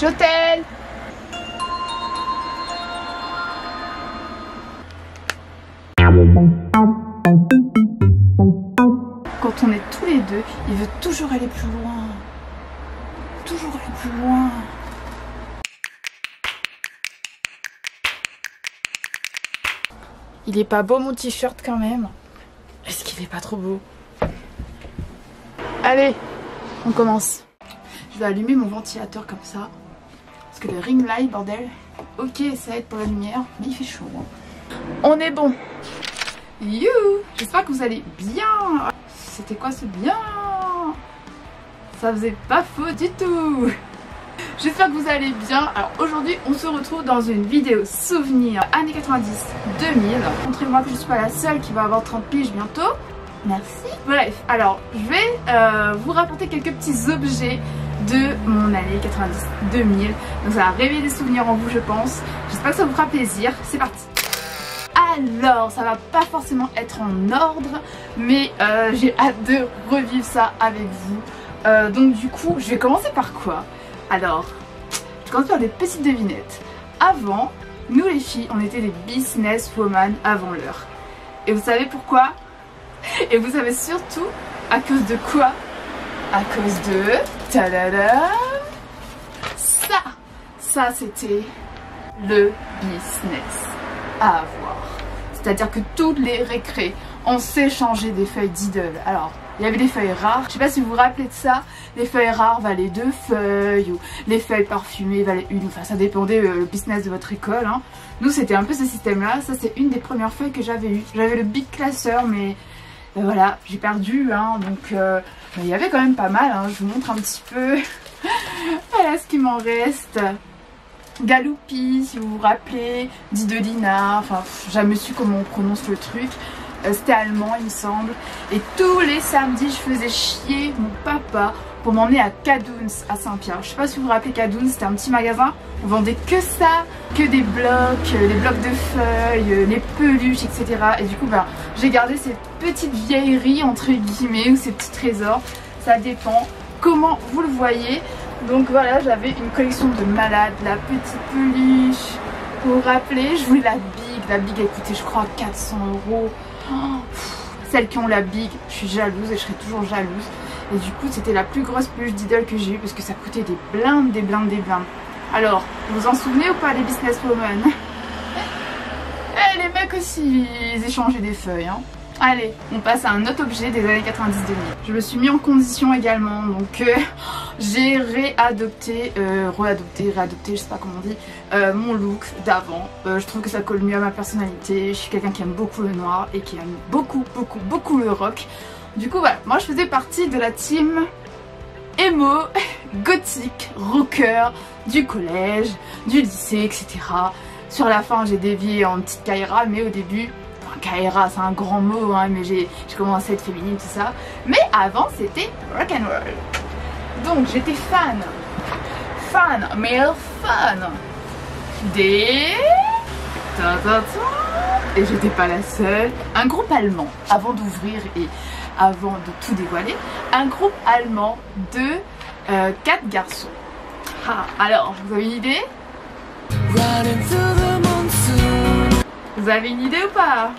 Tokyo Hotel. Quand on est tous les deux, il veut toujours aller plus loin. Toujours aller plus loin. Il est pas beau mon t-shirt quand même. Est-ce qu'il est pas trop beau? Allez, on commence. Je vais allumer mon ventilateur comme ça. Parce que le ring light, bordel. Ok, ça aide pour la lumière, mais il fait chaud. Hein. On est bon. You. J'espère que vous allez bien. C'était quoi ce bien? Ça faisait pas faux du tout. J'espère que vous allez bien. Alors aujourd'hui on se retrouve dans une vidéo souvenir années 90-2000. Montrez-moi que je suis pas la seule qui va avoir 30 piges bientôt. Merci. Bref, alors je vais vous rapporter quelques petits objets de mon année 90-2000. Donc ça va réveiller des souvenirs en vous je pense. J'espère que ça vous fera plaisir. C'est parti. Alors ça va pas forcément être en ordre, mais j'ai hâte de revivre ça avec vous. Donc du coup je vais commencer par quoi? Alors, je commence par des petites devinettes. Avant, nous les filles, on était des businesswomen avant l'heure. Et vous savez pourquoi? Et vous savez surtout à cause de quoi? À cause de... Tadada, ça c'était le business à avoir. C'est-à-dire que toutes les récrés, on s'échangeait des feuilles d'idole. Alors, il y avait des feuilles rares. Je sais pas si vous vous rappelez de ça. Les feuilles rares valaient 2 feuilles ou les feuilles parfumées valaient 1. Enfin, ça dépendait le business de votre école. Hein. Nous, c'était un peu ce système-là. Ça, c'est une des premières feuilles que j'avais eues. J'avais le Big Classeur, mais voilà, j'ai perdu. Hein, donc, il y avait quand même pas mal. Hein. Je vous montre un petit peu. Voilà ce qui m'en reste. Galoupi, si vous vous rappelez, Didolina, enfin jamais su comment on prononce le truc, c'était allemand il me semble, et tous les samedis je faisais chier mon papa pour m'emmener à Caduns à Saint-Pierre. Je sais pas si vous vous rappelez Caduns, c'était un petit magasin, on vendait que ça, que des blocs de feuilles, les peluches, etc. Et du coup ben, j'ai gardé ces petites vieilleries entre guillemets, ou ces petits trésors, ça dépend comment vous le voyez. Donc voilà, j'avais une collection de malades, la petite peluche, vous vous rappelez, je voulais la Big elle coûtait je crois 400 €. Oh, celles qui ont la Big, je suis jalouse et je serai toujours jalouse. Et du coup c'était la plus grosse peluche d'idole que j'ai eue parce que ça coûtait des blindes, des blindes, des blindes. Alors, vous vous en souvenez ou pas les businesswomen? Eh les mecs aussi, ils échangeaient des feuilles hein. Allez, on passe à un autre objet des années 90-2000. Je me suis mis en condition également, donc j'ai réadopté, réadopté, je sais pas comment on dit, mon look d'avant. Je trouve que ça colle mieux à ma personnalité. Je suis quelqu'un qui aime beaucoup le noir et qui aime beaucoup le rock. Du coup voilà, moi je faisais partie de la team emo, gothique, rocker, du collège, du lycée, etc. Sur la fin j'ai dévié en petite Kaira, mais au début... Kaira c'est un grand mot hein, mais j'ai commencé à être féminine tout ça. Mais avant c'était rock'n'roll. Donc j'étais fan des... Et j'étais pas la seule. Un groupe allemand, avant d'ouvrir et avant de tout dévoiler, un groupe allemand de 4 garçons. Ah, alors, vous avez une idée? Vous avez une idée ou pas?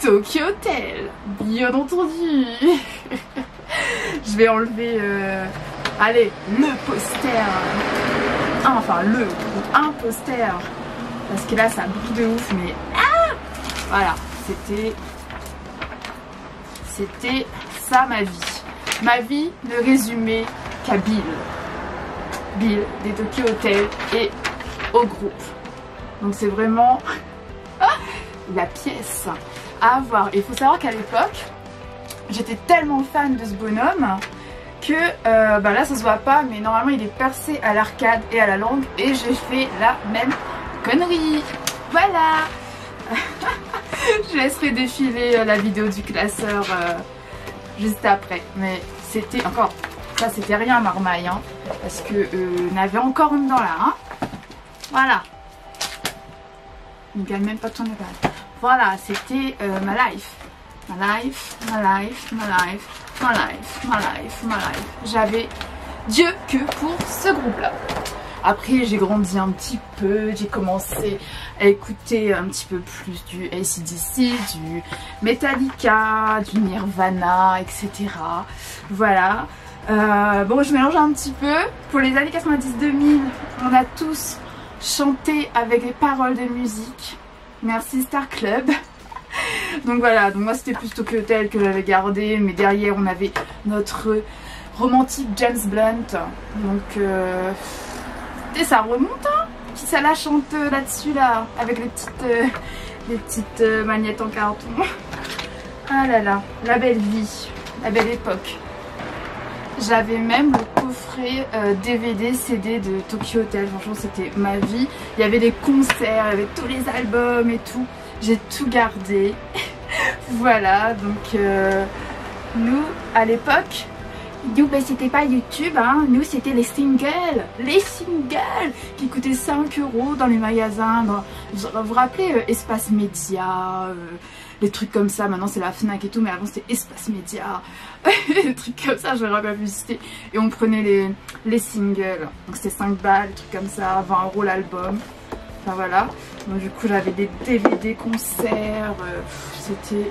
Tokyo Hotel, bien entendu. Je vais enlever, allez, le poster. Enfin, un poster. Parce que là, ça brille de ouf, mais... Ah voilà, c'était ça ma vie. Ma vie ne résumait qu'à Bill. Bill, des Tokyo Hotel et au groupe. Donc c'est vraiment... la pièce à avoir. Il faut savoir qu'à l'époque j'étais tellement fan de ce bonhomme que bah là ça se voit pas mais normalement il est percé à l'arcade et à la langue et j'ai fait la même connerie. Voilà. Je laisserai défiler la vidéo du classeur juste après, mais c'était encore ça, c'était rien marmaille hein, parce que on avait encore une dans là hein. Voilà. Il ne gagne même pas de ton épaule. Voilà, c'était ma life. J'avais Dieu que pour ce groupe-là. Après j'ai grandi un petit peu, j'ai commencé à écouter un petit peu plus du AC/DC, du Metallica, du Nirvana, etc. Voilà. Bon, je mélange un petit peu. Pour les années 90-2000, on a tous chanté avec les paroles de musique. Merci Star Club. Donc voilà, donc moi c'était plus Tokyo Hotel que j'avais gardé, mais derrière on avait notre romantique James Blunt. Donc et ça remonte, hein. Puis ça la chante là-dessus là, avec les petites magnettes en carton. Ah là là, la belle vie, la belle époque. J'avais même le coffret DVD, CD de Tokyo Hotel. Franchement, c'était ma vie. Il y avait les concerts, il y avait tous les albums et tout. J'ai tout gardé. Voilà, donc nous, à l'époque, nous, ben, c'était pas YouTube, hein. Nous, c'était les singles qui coûtaient 5 € dans les magasins. Vous vous rappelez Espace Média, les trucs comme ça. Maintenant, c'est la Fnac et tout, mais avant, c'était Espace Média. Des trucs comme ça, je vais pas publicité. Et on prenait les singles. Donc, c'était 5 balles, des trucs comme ça, 20 € l'album. Enfin, voilà. Donc, du coup, j'avais des DVD concerts. C'était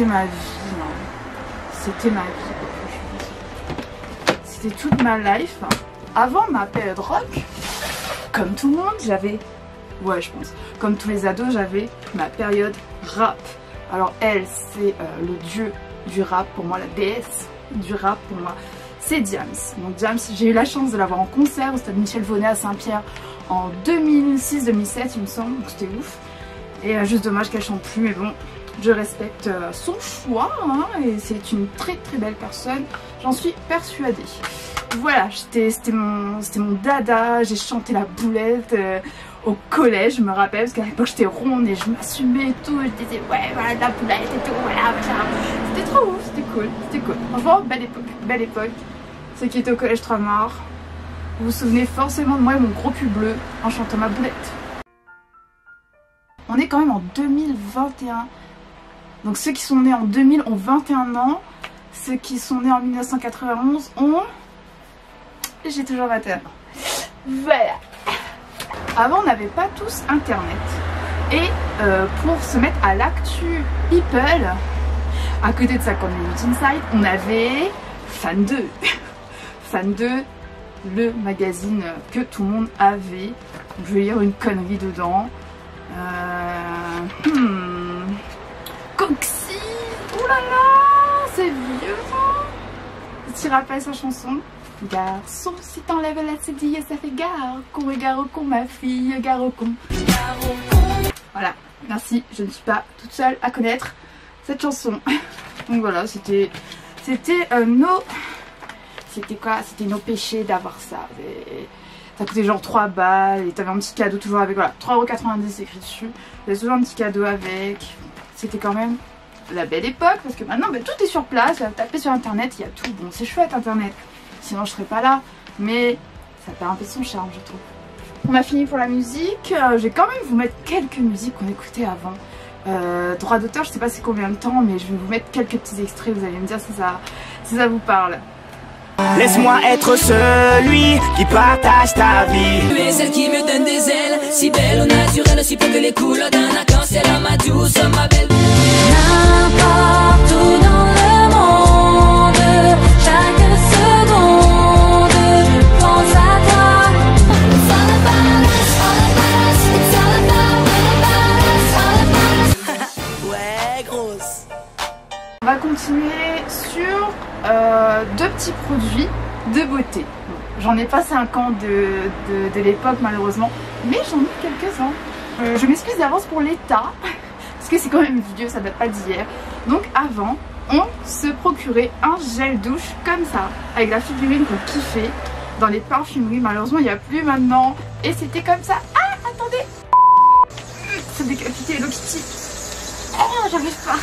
ma vie. C'était ma vie. C'était toute ma life. Avant ma période rock, comme tout le monde, j'avais... Ouais, je pense. Comme tous les ados, j'avais ma période rap. Alors elle, c'est le dieu du rap pour moi, la déesse du rap pour moi, c'est Diams. Donc Diams, j'ai eu la chance de l'avoir en concert au stade Michel Vonnet à Saint-Pierre en 2006-2007 il me semble, donc c'était ouf. Et juste dommage qu'elle chante plus, mais bon, je respecte son choix, hein, et c'est une très très belle personne, j'en suis persuadée. Voilà, c'était mon dada, j'ai chanté la boulette au collège, je me rappelle, parce qu'à l'époque j'étais ronde et je m'assumais et tout, je disais ouais voilà la boulette et tout, voilà machin. C'était trop ouf, c'était cool, c'était cool. Franchement, belle époque, belle époque. Ceux qui étaient au collège Trois-Mars, vous vous souvenez forcément de moi et mon gros pull bleu en chantant ma boulette. On est quand même en 2021, donc ceux qui sont nés en 2000 ont 21 ans, ceux qui sont nés en 1991 ont... J'ai toujours 21 ans. Voilà. Avant, on n'avait pas tous internet. Et pour se mettre à l'actu People, à côté de ça, comme Community Insight, on avait Fan 2. Fan 2, le magazine que tout le monde avait. Je vais lire une connerie dedans. Coxy. Oh là là, c'est vieux ça. Tu rappelles sa chanson? Garçon, si t'enlèves la cédille, ça fait gare au con, ma fille, gare au con. Voilà, merci, je ne suis pas toute seule à connaître cette chanson. Donc voilà, c'était nos... C'était quoi? C'était nos péchés d'avoir ça. Ça coûtait genre 3 balles et t'avais un petit cadeau toujours avec, voilà, 3,90 € écrit dessus. T'avais toujours un petit cadeau avec. C'était quand même la belle époque parce que maintenant, ben, tout est sur place, taper sur internet, il y a tout. Bon, c'est chouette internet. Sinon je serais pas là, mais ça perd un peu son charme, je trouve. On a fini pour la musique. Je vais quand même vous mettre quelques musiques qu'on écoutait avant. Droit d'auteur, je sais pas c'est combien de temps, mais je vais vous mettre quelques petits extraits, vous allez me dire si ça vous parle. Laisse-moi être celui qui partage ta vie. Tu es celle qui me donne des ailes, si belle au naturel, si peu que les couleurs d'un arc-en-ciel, ma douce, ma belle. N'importe où dans le monde, chaque seconde, je pense à toi. It's all about us, all about us, it's all about us, all about us. Ouais, grosse. On va continuer sur deux petits produits de beauté. J'en ai pas 5 ans de l'époque malheureusement, mais j'en ai quelques-uns. Je m'excuse d'avance pour l'état, parce que c'est quand même vieux, ça date pas d'hier. Donc avant, on se procurait un gel douche comme ça, avec la figurine qu'on kiffait dans les parfumeries. Malheureusement il n'y a plus maintenant, et c'était comme ça. Ah, attendez, c'est décapité Hello Kitty. Oh, j'arrive pas.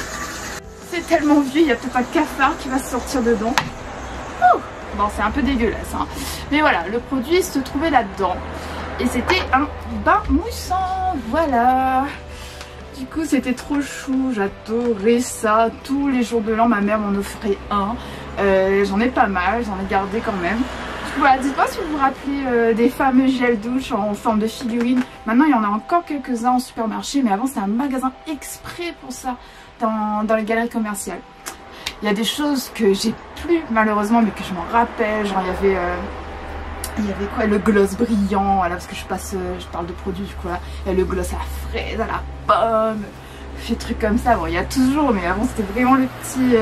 C'est tellement vieux, il y a peut-être un cafard qui va se sortir dedans. Oh, bon, c'est un peu dégueulasse, hein. Mais voilà, le produit se trouvait là-dedans. Et c'était un bain moussant, voilà. Du coup, c'était trop chou, j'adorais ça. Tous les jours de l'an, ma mère m'en offrait un. J'en ai pas mal, j'en ai gardé quand même. Voilà, dites-moi si vous vous rappelez des fameux gels douche en forme de figurine. Maintenant il y en a encore quelques-uns en supermarché, mais avant c'était un magasin exprès pour ça dans les galeries commerciales. Il y a des choses que j'ai plus malheureusement, mais que je m'en rappelle. Genre il y avait quoi, le gloss brillant, voilà, parce que je parle de produits du coup là. Il y a le gloss à la fraise, à la pomme, des trucs comme ça. Bon, il y a toujours, mais avant c'était vraiment le petit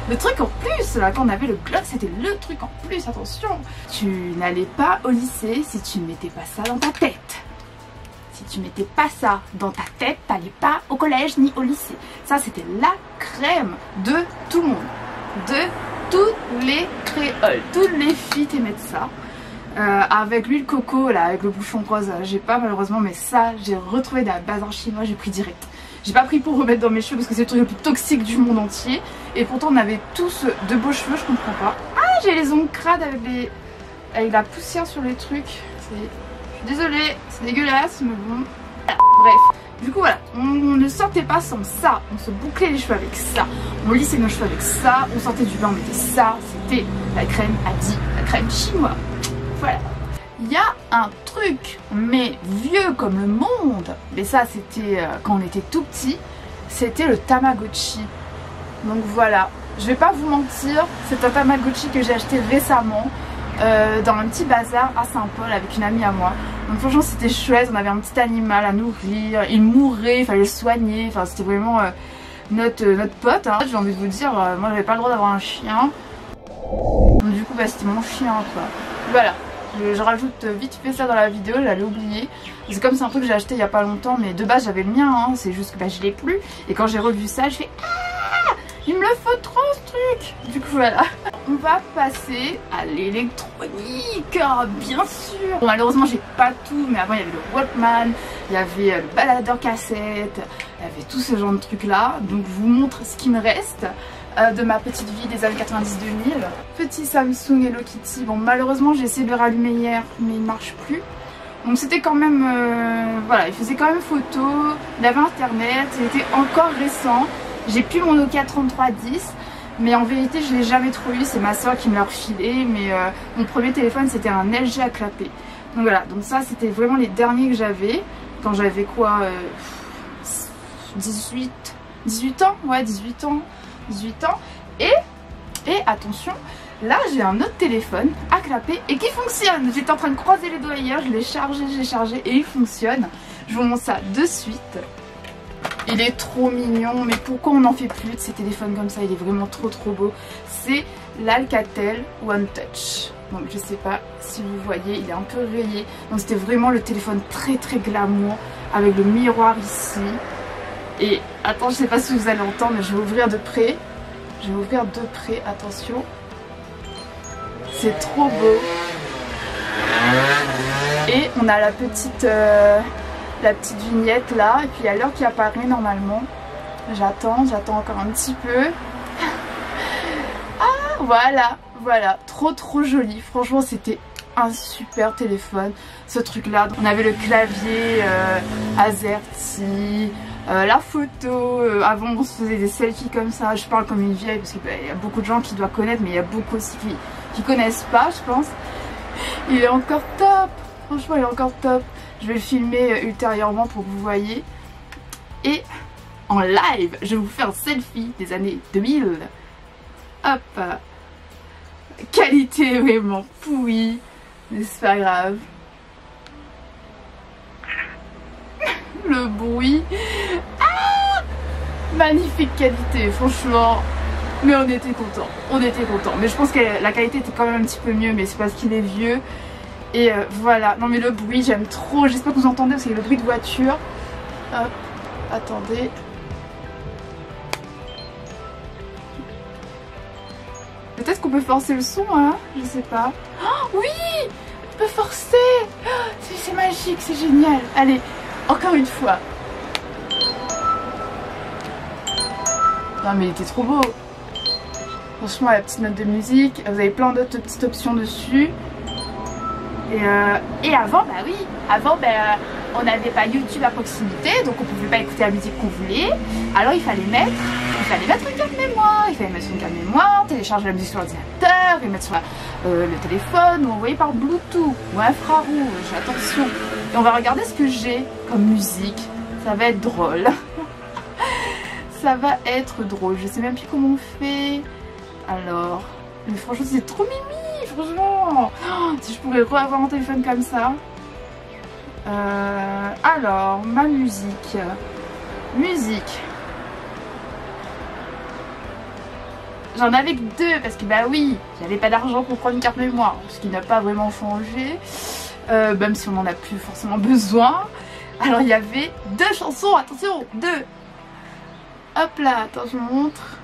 le truc en plus là. Quand on avait le gloss, c'était le truc en plus. Attention, tu n'allais pas au lycée si tu ne mettais pas ça dans ta tête. Si tu mettais pas ça dans ta tête, t'allais pas au collège ni au lycée. Ça c'était la crème de tout le monde, de toutes les créoles, toutes les filles aimaient ça. Avec l'huile coco là, avec le bouchon rose, j'ai pas malheureusement, mais ça j'ai retrouvé de la bazar chinois, j'ai pris direct. J'ai pas pris pour remettre dans mes cheveux parce que c'est le truc le plus toxique du monde entier. Et pourtant on avait tous de beaux cheveux, je comprends pas. Ah, j'ai les ongles crades avec la poussière sur les trucs. Je suis désolée, c'est dégueulasse, mais bon. Voilà. Bref, du coup voilà, on ne sortait pas sans ça. On se bouclait les cheveux avec ça, on lissait nos cheveux avec ça, on sortait du bain, on mettait ça. C'était la crème Adi, la crème chinoise. Voilà. Il y a un truc, mais vieux comme le monde, mais ça c'était quand on était tout petit, c'était le Tamagotchi. Donc voilà, je vais pas vous mentir, c'est un Tamagotchi que j'ai acheté récemment dans un petit bazar à Saint-Paul avec une amie à moi. Donc franchement c'était chouette, on avait un petit animal à nourrir, il mourait, il fallait le soigner, enfin c'était vraiment notre pote. Hein. J'ai envie de vous dire, moi j'avais pas le droit d'avoir un chien, donc du coup bah, c'était mon chien quoi. Voilà. Je rajoute vite fait ça dans la vidéo, j'allais oublier. C'est comme c'est un truc que j'ai acheté il y a pas longtemps, mais de base j'avais le mien, hein, c'est juste que bah, je l'ai plus. Et quand j'ai revu ça, je fais ah, il me le faut trop ce truc. Du coup voilà. On va passer à l'électronique, bien sûr. Bon, malheureusement j'ai pas tout, mais avant il y avait le Walkman, il y avait le baladeur cassette, il y avait tout ce genre de trucs là. Donc je vous montre ce qui me reste de ma petite vie des années 90-2000. Petit Samsung Hello Kitty. Bon malheureusement j'ai essayé de le rallumer hier mais il marche plus. Donc c'était quand même voilà, il faisait quand même photo, il avait internet, il était encore récent. J'ai plus mon Nokia 3310, mais en vérité je l'ai jamais trop eu, c'est ma soeur qui me l'a refilé. Mais mon premier téléphone c'était un LG à clapper. Donc voilà, donc ça c'était vraiment les derniers que j'avais quand j'avais quoi 18 ans, ouais 18 ans. Et attention, là j'ai un autre téléphone à clapper et qui fonctionne. J'étais en train de croiser les doigts hier, je l'ai chargé, j'ai chargé et il fonctionne. Je vous montre ça de suite. Il est trop mignon, mais pourquoi on n'en fait plus de ces téléphones comme ça? Il est vraiment trop beau. C'est l'Alcatel One Touch. Donc je sais pas si vous voyez, il est un peu rayé. Donc c'était vraiment le téléphone très glamour avec le miroir ici. Et attends, je sais pas si vous allez entendre, mais je vais ouvrir de près. Je vais ouvrir de près, attention. C'est trop beau. Et on a la petite vignette là. Et puis il y a l'heure qui apparaît normalement. J'attends encore un petit peu. Ah voilà. Trop joli. Franchement c'était un super téléphone. Ce truc là. On avait le clavier AZERTY. La photo, avant on se faisait des selfies comme ça, je parle comme une vieille parce qu'il y a beaucoup de gens qui doivent connaître, mais il y a beaucoup aussi qui connaissent pas je pense. Il est encore top, franchement il est encore top. Je vais le filmer ultérieurement pour que vous voyez. Et en live, je vais vous faire un selfie des années 2000. Hop, qualité vraiment pourrie, mais c'est pas grave. Le bruit, ah, magnifique qualité franchement, mais on était contents, mais je pense que la qualité était quand même un petit peu mieux, mais c'est parce qu'il est vieux. Et voilà, non mais le bruit j'aime trop, j'espère que vous entendez parce qu'il y a le bruit de voiture. Hop, attendez. Peut-être qu'on peut forcer le son, hein, je sais pas. Oh, oui, on peut forcer, oh, c'est magique, c'est génial. Allez, encore une fois. Non mais il était trop beau. Franchement la petite note de musique. Vous avez plein d'autres petites options dessus. Et avant, bah oui, on n'avait pas YouTube à proximité, donc on pouvait pas écouter la musique qu'on voulait. Alors il fallait mettre fallait mettre une carte mémoire, il fallait mettre une carte mémoire, télécharger la musique sur l'ordinateur, et mettre sur le téléphone, ou envoyer par Bluetooth ou infrarouge, attention. Et on va regarder ce que j'ai comme musique, ça va être drôle. Ça va être drôle, je sais même plus comment on fait. Alors, mais franchement c'est trop mimi, franchement. Oh, si je pouvais avoir un téléphone comme ça. Alors, ma musique. Musique. J'en avais que 2 parce que bah oui, j'avais pas d'argent pour prendre une carte mémoire, ce qui n'a pas vraiment changé, même si on n'en a plus forcément besoin. Alors il y avait 2 chansons, attention, 2. Hop là, attends, je vous montre.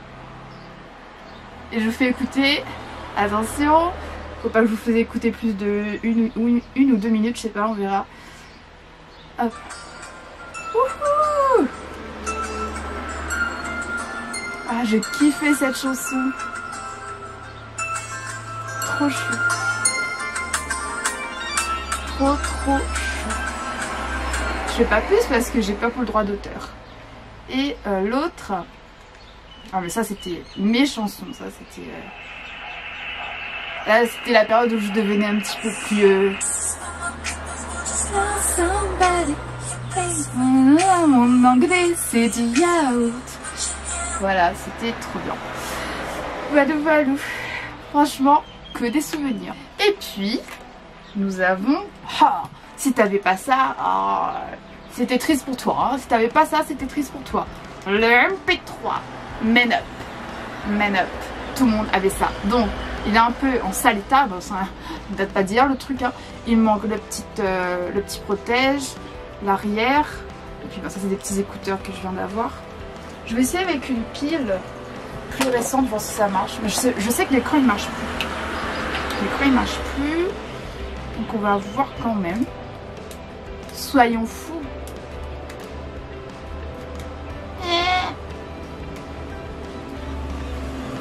Et je vous fais écouter, attention, faut pas que je vous fasse écouter plus de 1 ou 2 minutes, je sais pas, on verra. Hop. Wouhou! Ah, je kiffais cette chanson. Trop chou. Trop chou. Je fais pas plus parce que j'ai pas pour le droit d'auteur. Et l'autre... Ah mais ça c'était mes chansons, ça c'était... Là c'était la période où je devenais un petit peu plus... Mon anglais c'est du yaourt. Voilà, c'était trop bien. Voilà. Franchement, que des souvenirs. Et puis, nous avons... Ah, si t'avais pas ça, c'était triste pour toi. Hein. Si t'avais pas ça, c'était triste pour toi. Le MP3. Man up. Tout le monde avait ça. Donc, il est un peu en sale état. Bon, ça ne date pas d'hier le truc. Hein. Il me manque le petit protège, l'arrière. Et puis, ben, ça, c'est des petits écouteurs que je viens d'avoir. Je vais essayer avec une pile plus récente, voir si ça marche. Mais je sais que l'écran il marche plus. L'écran il marche plus. Donc on va voir quand même. Soyons fous.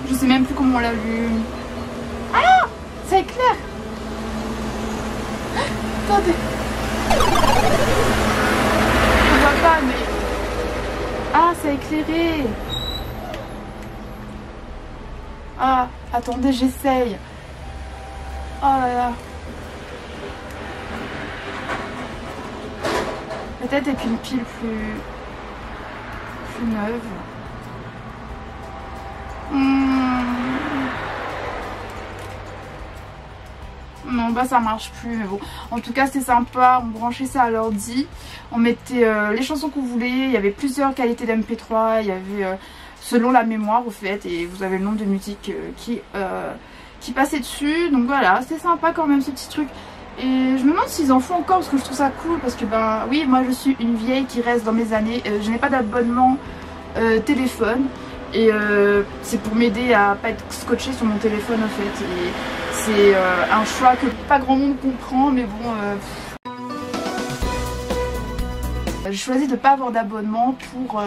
Je sais même plus comment on l'allume. Ah, ça éclaire. Attendez. On voit pas mais... Ah, ça a éclairé. Ah, attendez, j'essaye. Oh là là. Peut-être avec une pile plus neuve. Non, bah ça marche plus, mais bon. En tout cas, c'était sympa. On branchait ça à l'ordi. On mettait les chansons qu'on voulait. Il y avait plusieurs qualités d'MP3. Il y avait selon la mémoire, au fait. Et vous avez le nombre de musiques qui passait dessus. Donc voilà, c'était sympa quand même ce petit truc. Et je me demande s'ils en font encore parce que je trouve ça cool. Parce que ben oui, moi je suis une vieille qui reste dans mes années. Je n'ai pas d'abonnement téléphone. Et c'est pour m'aider à pas être scotché sur mon téléphone en fait. Et c'est un choix que pas grand monde comprend, mais bon. J'ai choisi de ne pas avoir d'abonnement pour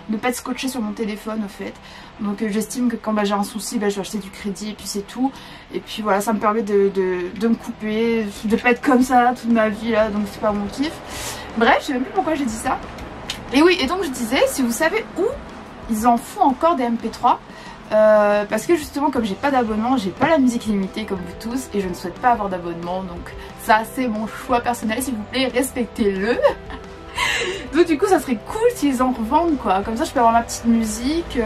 ne pas être scotché sur mon téléphone au fait. Donc j'estime que quand j'ai un souci, je vais acheter du crédit et puis c'est tout. Et puis voilà, ça me permet de me couper, de pas être comme ça toute ma vie là, donc c'est pas mon kiff. Bref, je sais même plus pourquoi j'ai dit ça. Et oui, et donc je disais, si vous savez où ils en font encore des MP3, parce que justement comme j'ai pas d'abonnement, j'ai pas la musique illimitée comme vous tous et je ne souhaite pas avoir d'abonnement, donc ça c'est mon choix personnel, s'il vous plaît respectez-le. Donc du coup ça serait cool s'ils en revendent quoi, comme ça je peux avoir ma petite musique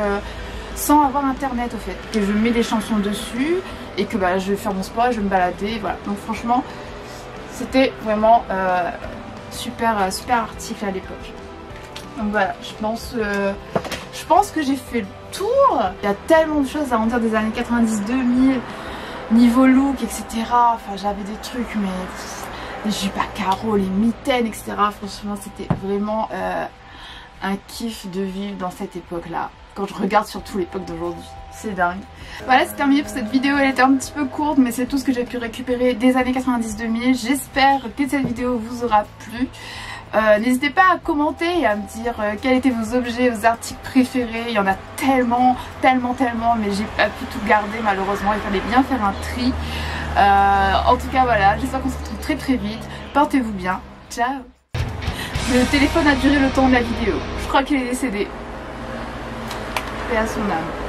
sans avoir internet au fait, que je mets des chansons dessus et que je vais faire mon sport et je vais me balader, voilà. Donc franchement c'était vraiment super article à l'époque. Donc voilà, je pense que j'ai fait le tour. Il y a tellement de choses à en dire des années 90-2000, niveau look, etc. Enfin, j'avais des trucs, mais les jupes à carreaux, les mitaines, etc. Franchement, c'était vraiment un kiff de vivre dans cette époque-là. Quand je regarde surtout l'époque d'aujourd'hui, c'est dingue. Voilà, c'est terminé pour cette vidéo. Elle était un petit peu courte, mais c'est tout ce que j'ai pu récupérer des années 90-2000. J'espère que cette vidéo vous aura plu. N'hésitez pas à commenter et à me dire quels étaient vos objets, vos articles préférés. Il y en a tellement, mais j'ai pas pu tout garder malheureusement. Il fallait bien faire un tri. En tout cas voilà, j'espère qu'on se retrouve très vite. Portez-vous bien. Ciao. Le téléphone a duré le temps de la vidéo. Je crois qu'il est décédé. paix à son âme.